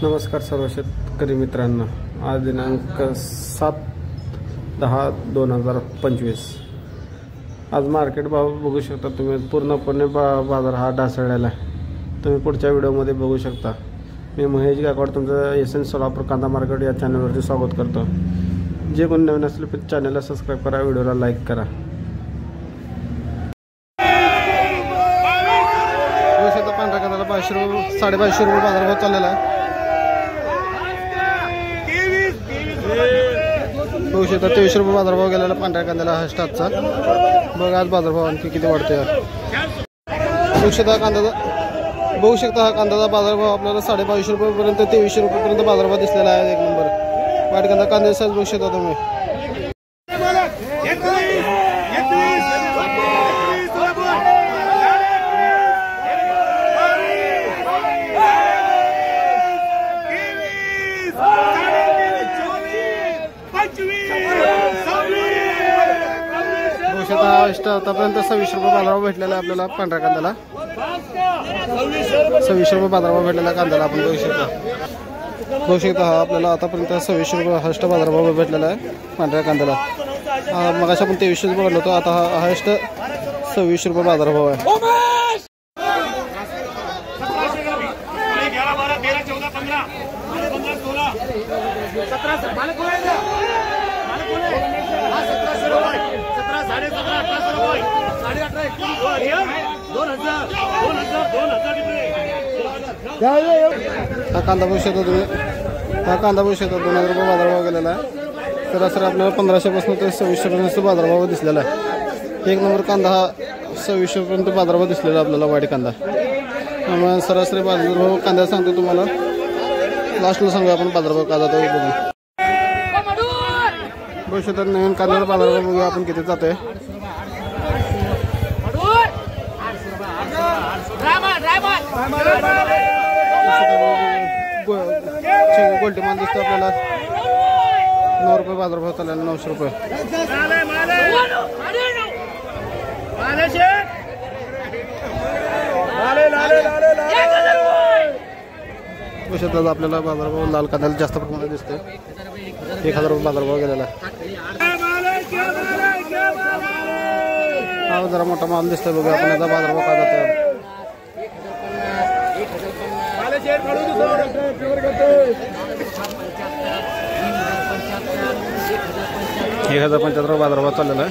नमस्कार सर्व शेतकरी मित्रांनो, आज दिनांक 7/10/2025। आज मार्केट भाव बघू शकता तुम्ही। पूर्णपणे बाजार हा ढासळलेला आहे। तुम्ही पुढच्या व्हिडिओमध्ये बघू शकता। मी महेश गायकवाड तुमचं एसएन सोलापूर कांदा मार्केट या चॅनलवरती स्वागत करतो। जे कोणी नवीन असले तर चॅनलला सबस्क्राईब करा, व्हिडिओला लाईक करा। पांढऱ्या कांद्याला 2200 रुपये बाजारभाव चाललेला आहे। बघू शकता 2300 रुपये बाजारभाव गेलेला पांढऱ्या कांद्याला हा स्टार्टचा। बघा आज बाजारभाव आणखी किती वाढतोय। बघू शकता हा कांद्याचा बाजारभाव आपल्याला 2250 रुपयेपर्यंत 2300 रुपयेपर्यंत बाजारभाव दिसलेला आहे। एक नंबर वाईट कांदा कांद्याचा साईज बघू शकता तुम्ही। आतापर्यंत 2600 रुपये बाजारभाव भेटलेला आहे आपल्याला पांढऱ्या कांद्याला। 2600 रुपये बाजारभाव भेटलेला कांद्याला आपण बघू शकता। हा आपल्याला आतापर्यंत 2600 रुपये हायस्ट बाजारभाव भेटलेला आहे पांढऱ्या कांद्याला। मग आपण 2300 रुपये भरलो होतो, आता हा हायस्ट 2600 रुपये बाजारभाव आहे। हा कांदा बघू शकता तुम्ही। हा कांदा बघू शकता 2000 रुपये बाजारभाव गेलेला आहे। सरासरी आपल्याला 1500 पासून ते 2600 पर्यंत बाजारभाव दिसलेला आहे। एक नंबर कांदा हा 2600 पर्यंत बाजारभाव दिसलेला आपल्याला वाईट कांदा। त्यामुळे सरासरी बाजारभाव कांदा सांगतो तुम्हाला, लास्टला सांगू आपण बाजारभाव का जातो बघून। बघू शकता नवीन कांद्याचा बाजारभाव बघूया आपण किती जातोय। गोल्टी मान दिसतो आपल्याला 9 रुपये बाजारभाव चाललेला, 900 रुपये। आपल्याला बाजारभाव लाल कांद्याला जास्त प्रमाणात दिसतोय। 1000 रुपये बाजारभाव गेलेला आहे। हा जरा मोठा माल दिसतोय बघा आपण। याचा बाजारभाव काय जातोय 1075 बाजारभाव चाललेला आहे।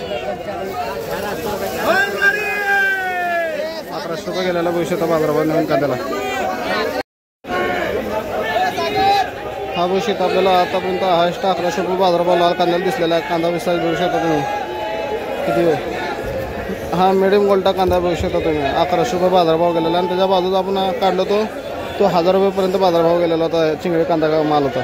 1100 रुपये गेलेला भविष्याचा बाजारभाव नवीन कांद्याला। हा भविष्यात आपल्याला आतापर्यंत हायस्ट 1100 रुपये बाजारभाव लाल कांद्याला दिसलेला आहे। कांदा विसाईज बघू शकता तुम्ही किती वेळ। हा मिडियम गोल्टा कांदा बघू शकता तुम्ही। 1100 रुपये बाजारभाव गेलेला आणि त्याच्या बाजूला आपण काढलो तो 1000 रुपयेपर्यंत बाजारभाव गेलेला होता। चिंगळी कांदा माल होता।